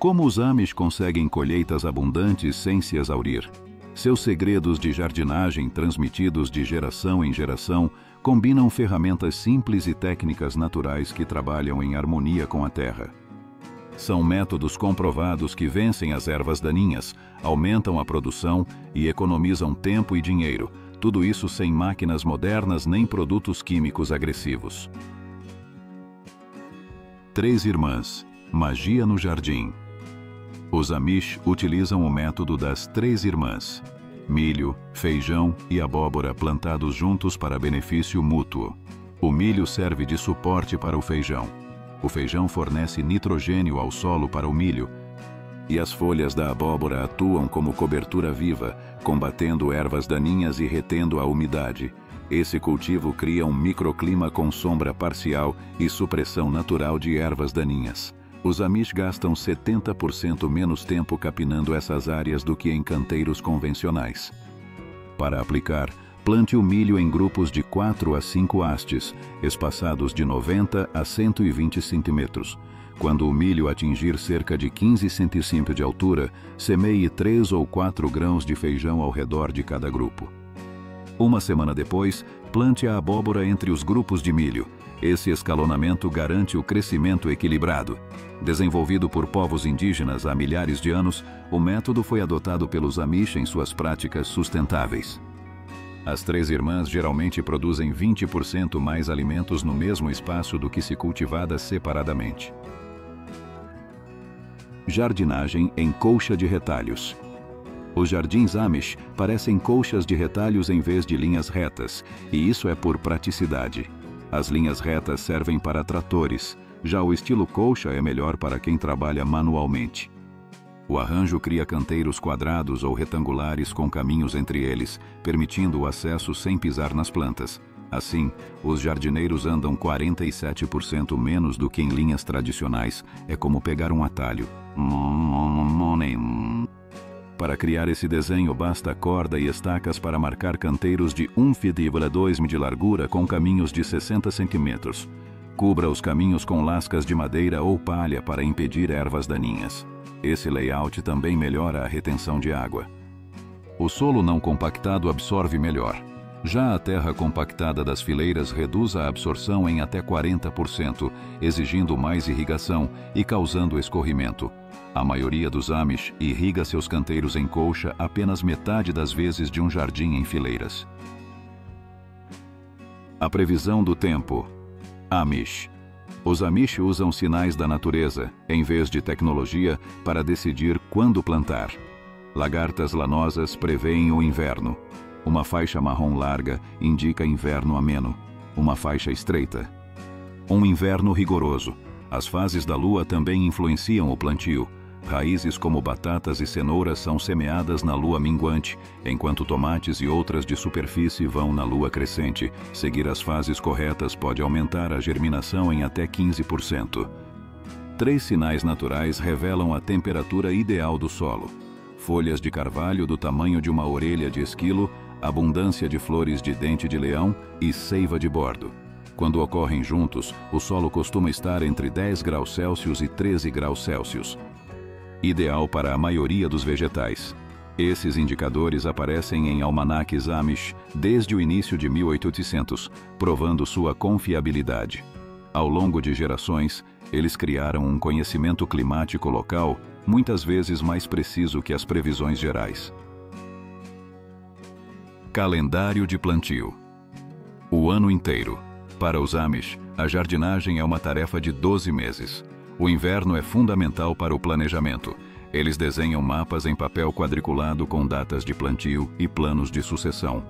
Como os Amish conseguem colheitas abundantes sem se exaurir? Seus segredos de jardinagem, transmitidos de geração em geração, combinam ferramentas simples e técnicas naturais que trabalham em harmonia com a terra. São métodos comprovados que vencem as ervas daninhas, aumentam a produção e economizam tempo e dinheiro, tudo isso sem máquinas modernas nem produtos químicos agressivos. 3 irmãs. Magia no jardim. Os Amish utilizam o método das 3 irmãs. Milho, feijão e abóbora plantados juntos para benefício mútuo. O milho serve de suporte para o feijão. O feijão fornece nitrogênio ao solo para o milho. E as folhas da abóbora atuam como cobertura viva, combatendo ervas daninhas e retendo a umidade. Esse cultivo cria um microclima com sombra parcial e supressão natural de ervas daninhas. Os Amish gastam 70% menos tempo capinando essas áreas do que em canteiros convencionais. Para aplicar, plante o milho em grupos de 4 a 5 hastes, espaçados de 90 a 120 centímetros. Quando o milho atingir cerca de 15 centímetros de altura, semeie 3 ou 4 grãos de feijão ao redor de cada grupo. Uma semana depois, plante a abóbora entre os grupos de milho. Esse escalonamento garante o crescimento equilibrado. Desenvolvido por povos indígenas há milhares de anos, o método foi adotado pelos Amish em suas práticas sustentáveis. As 3 irmãs geralmente produzem 20% mais alimentos no mesmo espaço do que se cultivadas separadamente. Jardinagem em colcha de retalhos. Os jardins Amish parecem colchas de retalhos em vez de linhas retas, e isso é por praticidade. As linhas retas servem para tratores, já o estilo colcha é melhor para quem trabalha manualmente. O arranjo cria canteiros quadrados ou retangulares com caminhos entre eles, permitindo o acesso sem pisar nas plantas. Assim, os jardineiros andam 47% menos do que em linhas tradicionais, é como pegar um atalho. Para criar esse desenho, basta corda e estacas para marcar canteiros de 1,2 m de largura com caminhos de 60 centímetros. Cubra os caminhos com lascas de madeira ou palha para impedir ervas daninhas. Esse layout também melhora a retenção de água. O solo não compactado absorve melhor. Já a terra compactada das fileiras reduz a absorção em até 40%, exigindo mais irrigação e causando escorrimento. A maioria dos Amish irriga seus canteiros em colcha apenas metade das vezes de um jardim em fileiras. A previsão do tempo. Amish. Os Amish usam sinais da natureza, em vez de tecnologia, para decidir quando plantar. Lagartas lanosas preveem o inverno. Uma faixa marrom larga indica inverno ameno. Uma faixa estreita. Um inverno rigoroso. As fases da lua também influenciam o plantio. Raízes como batatas e cenouras são semeadas na lua minguante, enquanto tomates e outras de superfície vão na lua crescente. Seguir as fases corretas pode aumentar a germinação em até 15%. 3 sinais naturais revelam a temperatura ideal do solo. Folhas de carvalho do tamanho de uma orelha de esquilo, abundância de flores de dente de leão e seiva de bordo. Quando ocorrem juntos, o solo costuma estar entre 10 graus Celsius e 13 graus Celsius. Ideal para a maioria dos vegetais. Esses indicadores aparecem em almanaques Amish desde o início de 1800, provando sua confiabilidade. Ao longo de gerações, eles criaram um conhecimento climático local, muitas vezes mais preciso que as previsões gerais. Calendário de plantio. O ano inteiro. Para os Amish, a jardinagem é uma tarefa de 12 meses. O inverno é fundamental para o planejamento. Eles desenham mapas em papel quadriculado com datas de plantio e planos de sucessão.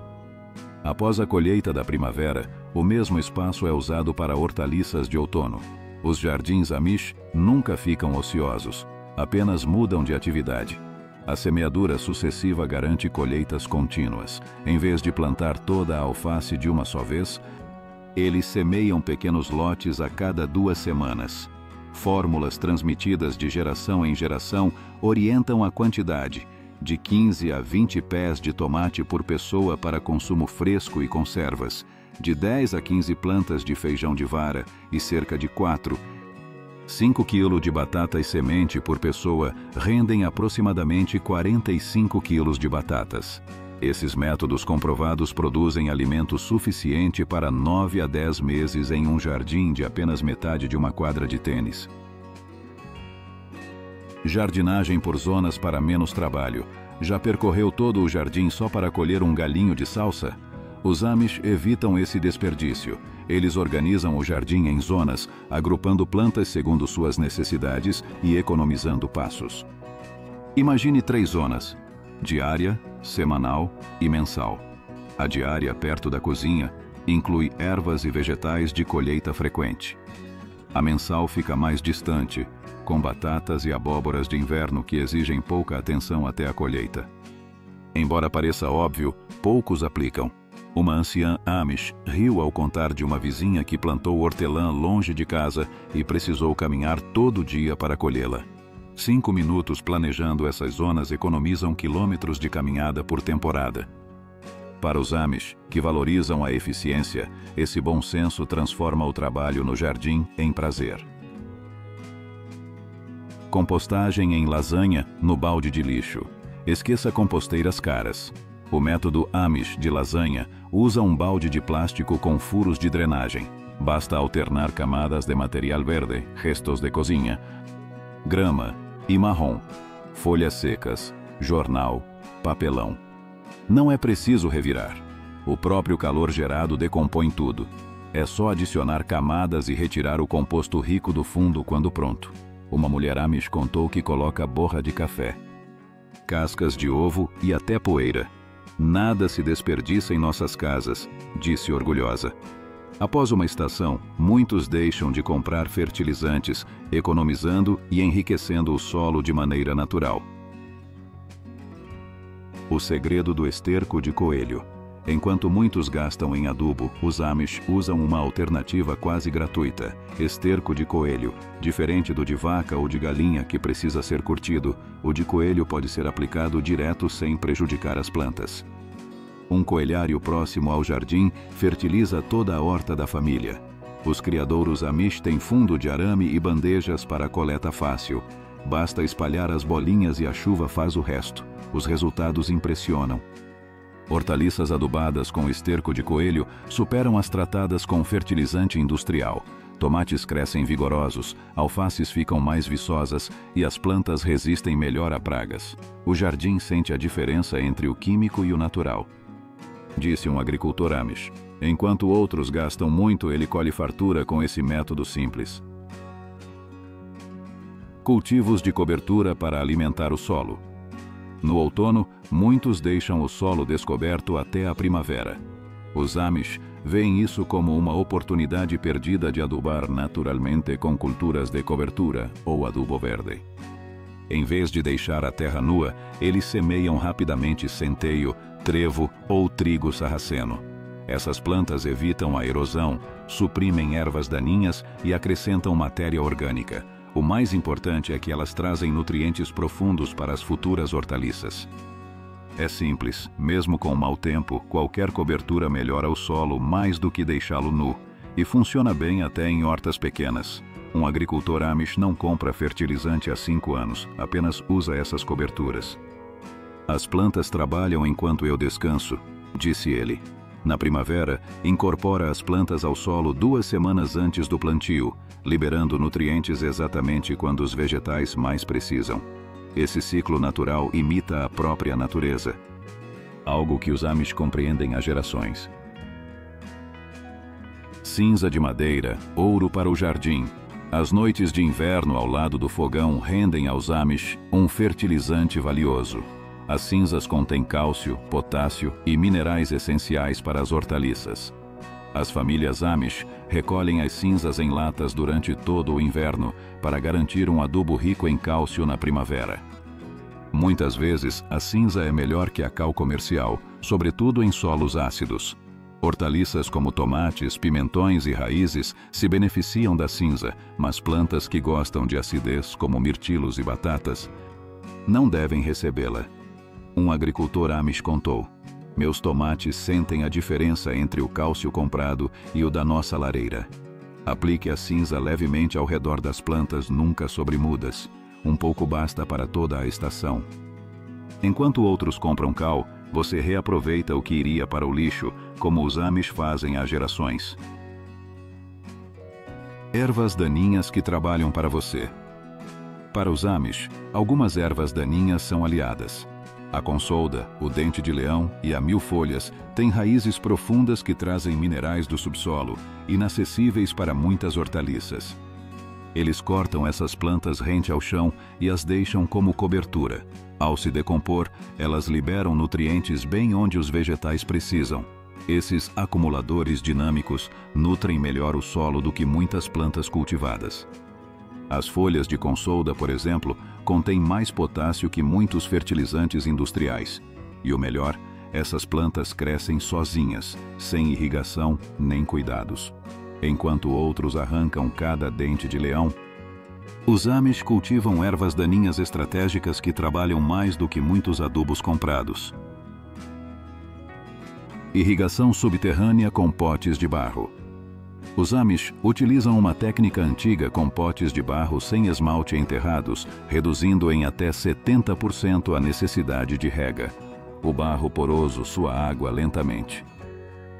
Após a colheita da primavera, o mesmo espaço é usado para hortaliças de outono. Os jardins Amish nunca ficam ociosos, apenas mudam de atividade. A semeadura sucessiva garante colheitas contínuas. Em vez de plantar toda a alface de uma só vez, eles semeiam pequenos lotes a cada 2 semanas. Fórmulas transmitidas de geração em geração orientam a quantidade, de 15 a 20 pés de tomate por pessoa para consumo fresco e conservas, de 10 a 15 plantas de feijão de vara e cerca de 4 5 kg de batata e semente por pessoa rendem aproximadamente 45 kg de batatas. Esses métodos comprovados produzem alimento suficiente para 9 a 10 meses em um jardim de apenas metade de uma quadra de tênis. Jardinagem por zonas para menos trabalho. Já percorreu todo o jardim só para colher um galinho de salsa? Os Amish evitam esse desperdício. Eles organizam o jardim em zonas, agrupando plantas segundo suas necessidades e economizando passos. Imagine 3 zonas: diária, semanal e mensal. A diária, perto da cozinha, inclui ervas e vegetais de colheita frequente. A mensal fica mais distante, com batatas e abóboras de inverno que exigem pouca atenção até a colheita. Embora pareça óbvio, poucos aplicam. Uma anciã Amish riu ao contar de uma vizinha que plantou hortelã longe de casa e precisou caminhar todo dia para colhê-la. 5 minutos planejando essas zonas economizam quilômetros de caminhada por temporada. Para os Amish, que valorizam a eficiência, esse bom senso transforma o trabalho no jardim em prazer. Compostagem em lasanha no balde de lixo. Esqueça composteiras caras. O método Amish de lasanha usa um balde de plástico com furos de drenagem. Basta alternar camadas de material verde, restos de cozinha, grama e marrom, folhas secas, jornal, papelão. Não é preciso revirar. O próprio calor gerado decompõe tudo. É só adicionar camadas e retirar o composto rico do fundo quando pronto. Uma mulher Amish contou que coloca borra de café, cascas de ovo e até poeira. Nada se desperdiça em nossas casas, disse orgulhosa. Após uma estação, muitos deixam de comprar fertilizantes, economizando e enriquecendo o solo de maneira natural. O segredo do esterco de coelho. Enquanto muitos gastam em adubo, os Amish usam uma alternativa quase gratuita: esterco de coelho. Diferente do de vaca ou de galinha que precisa ser curtido, o de coelho pode ser aplicado direto sem prejudicar as plantas. Um coelhário próximo ao jardim fertiliza toda a horta da família. Os criadouros Amish têm fundo de arame e bandejas para a coleta fácil. Basta espalhar as bolinhas e a chuva faz o resto. Os resultados impressionam. Hortaliças adubadas com esterco de coelho superam as tratadas com fertilizante industrial. Tomates crescem vigorosos, alfaces ficam mais viçosas e as plantas resistem melhor a pragas. O jardim sente a diferença entre o químico e o natural, disse um agricultor Amish. Enquanto outros gastam muito, ele colhe fartura com esse método simples. Cultivos de cobertura para alimentar o solo. No outono, muitos deixam o solo descoberto até a primavera. Os Amish veem isso como uma oportunidade perdida de adubar naturalmente com culturas de cobertura ou adubo verde. Em vez de deixar a terra nua, eles semeiam rapidamente centeio, trevo ou trigo sarraceno. Essas plantas evitam a erosão, suprimem ervas daninhas e acrescentam matéria orgânica. O mais importante é que elas trazem nutrientes profundos para as futuras hortaliças. É simples, mesmo com mau tempo, qualquer cobertura melhora o solo mais do que deixá-lo nu, e funciona bem até em hortas pequenas. Um agricultor Amish não compra fertilizante há 5 anos, apenas usa essas coberturas. As plantas trabalham enquanto eu descanso, disse ele. Na primavera, incorpora as plantas ao solo 2 semanas antes do plantio, liberando nutrientes exatamente quando os vegetais mais precisam. Esse ciclo natural imita a própria natureza, algo que os Amish compreendem há gerações. Cinza de madeira, ouro para o jardim. As noites de inverno ao lado do fogão rendem aos Amish um fertilizante valioso. As cinzas contêm cálcio, potássio e minerais essenciais para as hortaliças. As famílias Amish recolhem as cinzas em latas durante todo o inverno para garantir um adubo rico em cálcio na primavera. Muitas vezes, a cinza é melhor que a cal comercial, sobretudo em solos ácidos. Hortaliças como tomates, pimentões e raízes se beneficiam da cinza, mas plantas que gostam de acidez, como mirtilos e batatas, não devem recebê-la. Um agricultor Amish contou: meus tomates sentem a diferença entre o cálcio comprado e o da nossa lareira. Aplique a cinza levemente ao redor das plantas, nunca sobre mudas. Um pouco basta para toda a estação. Enquanto outros compram cal, você reaproveita o que iria para o lixo, como os Amish fazem há gerações. Ervas daninhas que trabalham para você. Para os Amish, algumas ervas daninhas são aliadas. A consolda, o dente de leão e a mil-folhas têm raízes profundas que trazem minerais do subsolo, inacessíveis para muitas hortaliças. Eles cortam essas plantas rente ao chão e as deixam como cobertura. Ao se decompor, elas liberam nutrientes bem onde os vegetais precisam. Esses acumuladores dinâmicos nutrem melhor o solo do que muitas plantas cultivadas. As folhas de consolda, por exemplo, contêm mais potássio que muitos fertilizantes industriais. E o melhor, essas plantas crescem sozinhas, sem irrigação nem cuidados. Enquanto outros arrancam cada dente de leão, os Amish cultivam ervas daninhas estratégicas que trabalham mais do que muitos adubos comprados. Irrigação subterrânea com potes de barro. Os Amish utilizam uma técnica antiga com potes de barro sem esmalte enterrados, reduzindo em até 70% a necessidade de rega. O barro poroso sua água lentamente.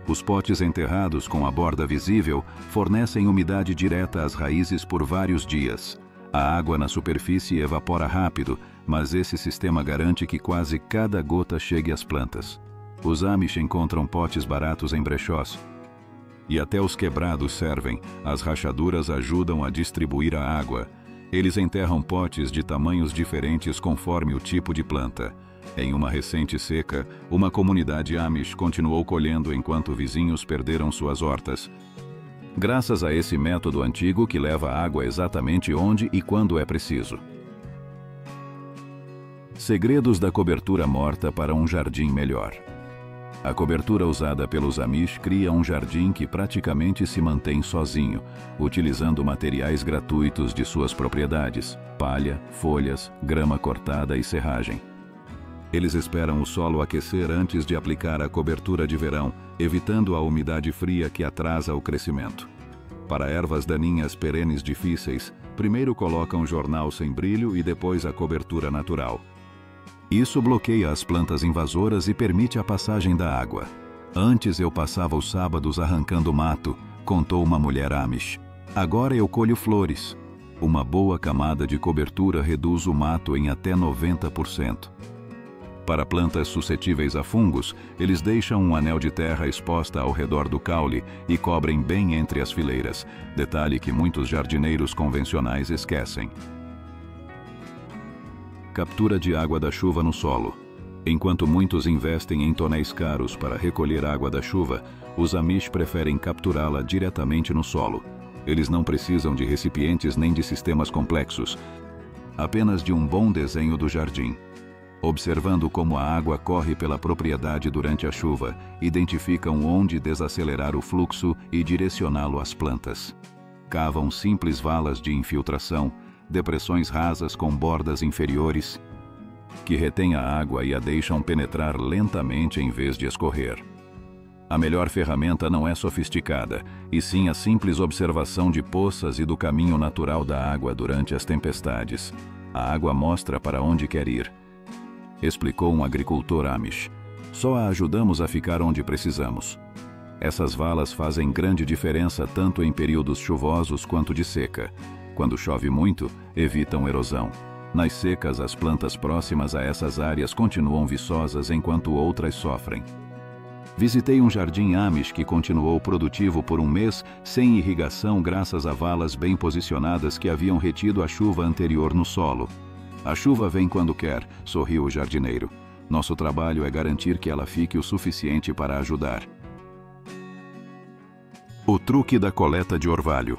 Os potes enterrados com a borda visível fornecem umidade direta às raízes por vários dias. A água na superfície evapora rápido, mas esse sistema garante que quase cada gota chegue às plantas. Os Amish encontram potes baratos em brechós. E até os quebrados servem, as rachaduras ajudam a distribuir a água. Eles enterram potes de tamanhos diferentes conforme o tipo de planta. Em uma recente seca, uma comunidade Amish continuou colhendo enquanto vizinhos perderam suas hortas. Graças a esse método antigo que leva a água exatamente onde e quando é preciso. Segredos da cobertura morta para um jardim melhor. A cobertura usada pelos Amish cria um jardim que praticamente se mantém sozinho, utilizando materiais gratuitos de suas propriedades: palha, folhas, grama cortada e serragem. Eles esperam o solo aquecer antes de aplicar a cobertura de verão, evitando a umidade fria que atrasa o crescimento. Para ervas daninhas perenes difíceis, primeiro colocam jornal sem brilho e depois a cobertura natural. Isso bloqueia as plantas invasoras e permite a passagem da água. Antes eu passava os sábados arrancando mato, contou uma mulher Amish. Agora eu colho flores. Uma boa camada de cobertura reduz o mato em até 90%. Para plantas suscetíveis a fungos, eles deixam um anel de terra exposta ao redor do caule e cobrem bem entre as fileiras, detalhe que muitos jardineiros convencionais esquecem. Captura de água da chuva no solo. Enquanto muitos investem em tonéis caros para recolher água da chuva, os Amish preferem capturá-la diretamente no solo. Eles não precisam de recipientes nem de sistemas complexos, apenas de um bom desenho do jardim. Observando como a água corre pela propriedade durante a chuva, identificam onde desacelerar o fluxo e direcioná-lo às plantas. Cavam simples valas de infiltração, depressões rasas com bordas inferiores, que retêm a água e a deixam penetrar lentamente em vez de escorrer. A melhor ferramenta não é sofisticada, e sim a simples observação de poças e do caminho natural da água durante as tempestades. A água mostra para onde quer ir, explicou um agricultor Amish. Só a ajudamos a ficar onde precisamos. Essas valas fazem grande diferença tanto em períodos chuvosos quanto de seca. Quando chove muito, evitam erosão. Nas secas, as plantas próximas a essas áreas continuam viçosas enquanto outras sofrem. Visitei um jardim Amish que continuou produtivo por um mês sem irrigação graças a valas bem posicionadas que haviam retido a chuva anterior no solo. A chuva vem quando quer, sorriu o jardineiro. Nosso trabalho é garantir que ela fique o suficiente para ajudar. O truque da coleta de orvalho.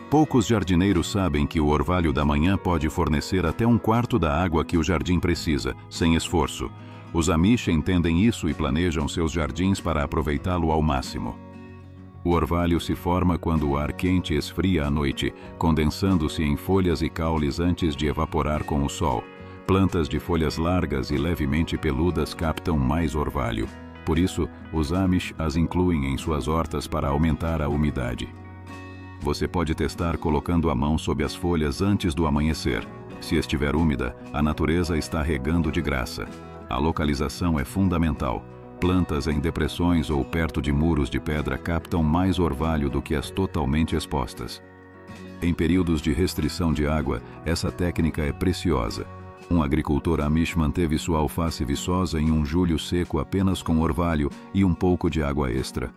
Poucos jardineiros sabem que o orvalho da manhã pode fornecer até um quarto da água que o jardim precisa, sem esforço. Os Amish entendem isso e planejam seus jardins para aproveitá-lo ao máximo. O orvalho se forma quando o ar quente esfria à noite, condensando-se em folhas e caules antes de evaporar com o sol. Plantas de folhas largas e levemente peludas captam mais orvalho. Por isso, os Amish as incluem em suas hortas para aumentar a umidade. Você pode testar colocando a mão sob as folhas antes do amanhecer. Se estiver úmida, a natureza está regando de graça. A localização é fundamental. Plantas em depressões ou perto de muros de pedra captam mais orvalho do que as totalmente expostas. Em períodos de restrição de água, essa técnica é preciosa. Um agricultor Amish manteve sua alface viçosa em um julho seco apenas com orvalho e um pouco de água extra.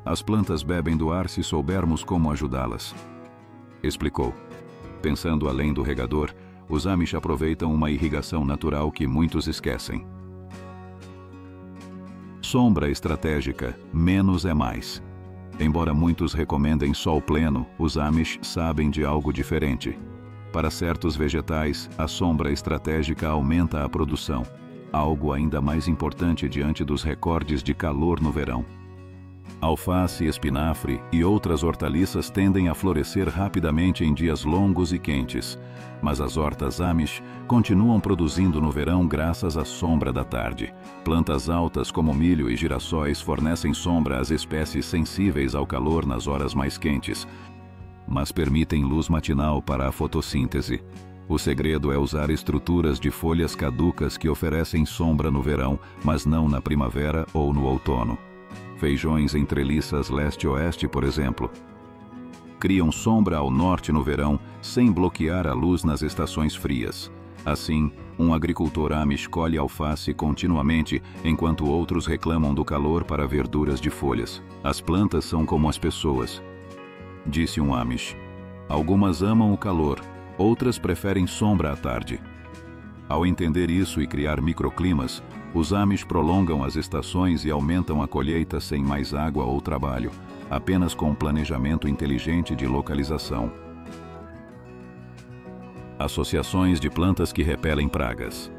As plantas bebem do ar se soubermos como ajudá-las. Explicou. Pensando além do regador, os Amish aproveitam uma irrigação natural que muitos esquecem. Sombra estratégica, menos é mais. Embora muitos recomendem sol pleno, os Amish sabem de algo diferente. Para certos vegetais, a sombra estratégica aumenta a produção, algo ainda mais importante diante dos recordes de calor no verão. Alface, espinafre e outras hortaliças tendem a florescer rapidamente em dias longos e quentes, mas as hortas Amish continuam produzindo no verão graças à sombra da tarde. Plantas altas como milho e girassóis fornecem sombra às espécies sensíveis ao calor nas horas mais quentes, mas permitem luz matinal para a fotossíntese. O segredo é usar estruturas de folhas caducas que oferecem sombra no verão, mas não na primavera ou no outono. Feijões em treliças leste-oeste, por exemplo, criam sombra ao norte no verão, sem bloquear a luz nas estações frias. Assim, um agricultor Amish colhe alface continuamente, enquanto outros reclamam do calor para verduras de folhas. As plantas são como as pessoas, disse um Amish. Algumas amam o calor, outras preferem sombra à tarde. Ao entender isso e criar microclimas, os Amish prolongam as estações e aumentam a colheita sem mais água ou trabalho, apenas com um planejamento inteligente de localização. Associações de plantas que repelem pragas.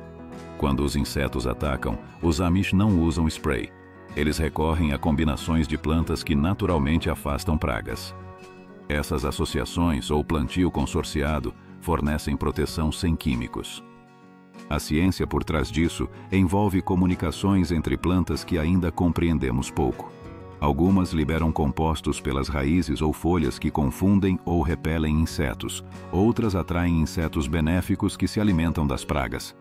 Quando os insetos atacam, os Amish não usam spray. Eles recorrem a combinações de plantas que naturalmente afastam pragas. Essas associações ou plantio consorciado fornecem proteção sem químicos. A ciência por trás disso envolve comunicações entre plantas que ainda compreendemos pouco. Algumas liberam compostos pelas raízes ou folhas que confundem ou repelem insetos. Outras atraem insetos benéficos que se alimentam das pragas.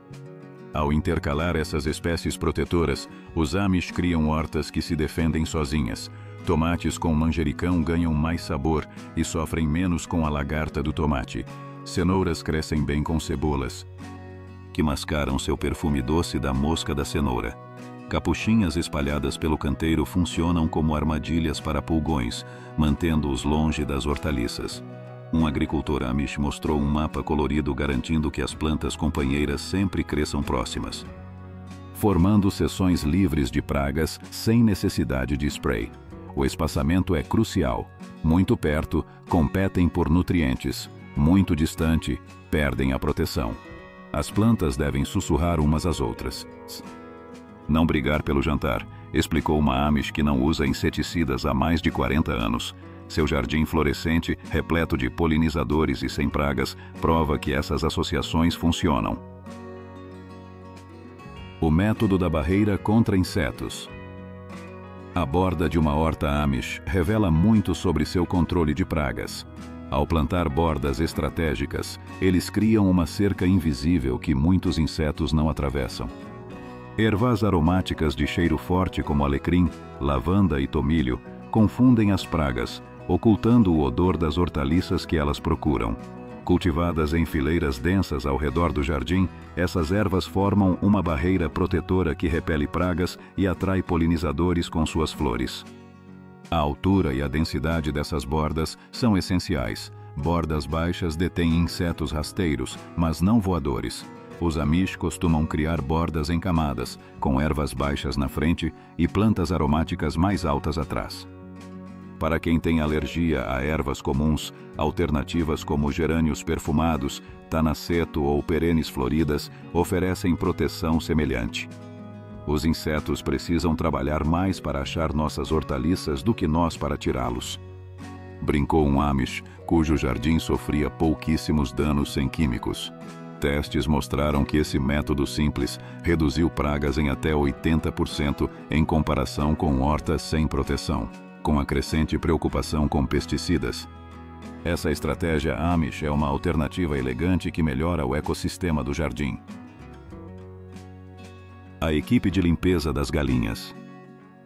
Ao intercalar essas espécies protetoras, os Amish criam hortas que se defendem sozinhas. Tomates com manjericão ganham mais sabor e sofrem menos com a lagarta do tomate. Cenouras crescem bem com cebolas, que mascaram seu perfume doce da mosca da cenoura. Capuchinhas espalhadas pelo canteiro funcionam como armadilhas para pulgões, mantendo-os longe das hortaliças. Um agricultor Amish mostrou um mapa colorido garantindo que as plantas companheiras sempre cresçam próximas, formando seções livres de pragas sem necessidade de spray. O espaçamento é crucial. Muito perto, competem por nutrientes. Muito distante, perdem a proteção. As plantas devem sussurrar umas às outras. Não brigar pelo jantar, explicou uma Amish que não usa inseticidas há mais de 40 anos. Seu jardim florescente, repleto de polinizadores e sem pragas, prova que essas associações funcionam. O método da barreira contra insetos. A borda de uma horta Amish revela muito sobre seu controle de pragas. Ao plantar bordas estratégicas, eles criam uma cerca invisível que muitos insetos não atravessam. Ervas aromáticas de cheiro forte como alecrim, lavanda e tomilho confundem as pragas, ocultando o odor das hortaliças que elas procuram. Cultivadas em fileiras densas ao redor do jardim, essas ervas formam uma barreira protetora que repele pragas e atrai polinizadores com suas flores. A altura e a densidade dessas bordas são essenciais. Bordas baixas detêm insetos rasteiros, mas não voadores. Os Amish costumam criar bordas em camadas, com ervas baixas na frente e plantas aromáticas mais altas atrás. Para quem tem alergia a ervas comuns, alternativas como gerânios perfumados, tanaceto ou perenes floridas oferecem proteção semelhante. Os insetos precisam trabalhar mais para achar nossas hortaliças do que nós para tirá-los, brincou um Amish, cujo jardim sofria pouquíssimos danos sem químicos. Testes mostraram que esse método simples reduziu pragas em até 80% em comparação com hortas sem proteção. Com a crescente preocupação com pesticidas, Essa estratégia Amish é uma alternativa elegante que melhora o ecossistema do jardim. A equipe de limpeza das galinhas.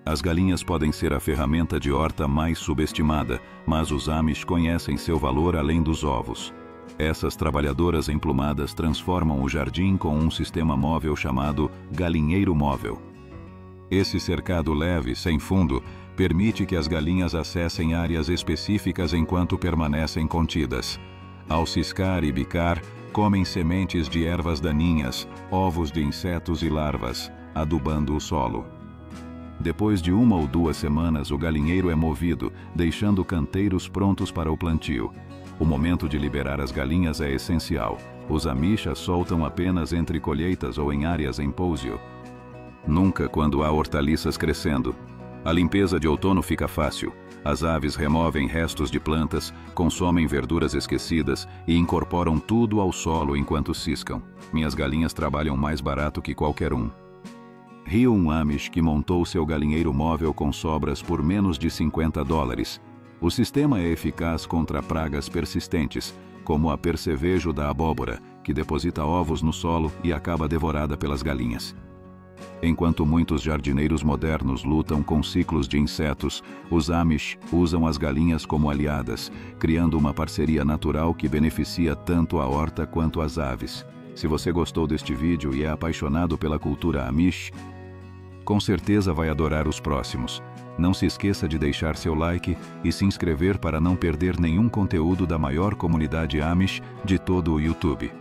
As galinhas podem ser a ferramenta de horta mais subestimada, mas os Amish conhecem seu valor além dos ovos. Essas trabalhadoras emplumadas transformam o jardim com um sistema móvel chamado galinheiro móvel. Esse cercado leve, sem fundo, permite que as galinhas acessem áreas específicas enquanto permanecem contidas. Ao ciscar e bicar, comem sementes de ervas daninhas, ovos de insetos e larvas, adubando o solo. Depois de 1 ou 2 semanas, o galinheiro é movido, deixando canteiros prontos para o plantio. O momento de liberar as galinhas é essencial. Os Amish as soltam apenas entre colheitas ou em áreas em pousio. Nunca quando há hortaliças crescendo. A limpeza de outono fica fácil. As aves removem restos de plantas, consomem verduras esquecidas e incorporam tudo ao solo enquanto ciscam. Minhas galinhas trabalham mais barato que qualquer um. Rio um Amish que montou seu galinheiro móvel com sobras por menos de $50. O sistema é eficaz contra pragas persistentes, como a percevejo da abóbora, que deposita ovos no solo e acaba devorada pelas galinhas. Enquanto muitos jardineiros modernos lutam com ciclos de insetos, os Amish usam as galinhas como aliadas, criando uma parceria natural que beneficia tanto a horta quanto as aves. Se você gostou deste vídeo e é apaixonado pela cultura Amish, com certeza vai adorar os próximos. Não se esqueça de deixar seu like e se inscrever para não perder nenhum conteúdo da maior comunidade Amish de todo o YouTube.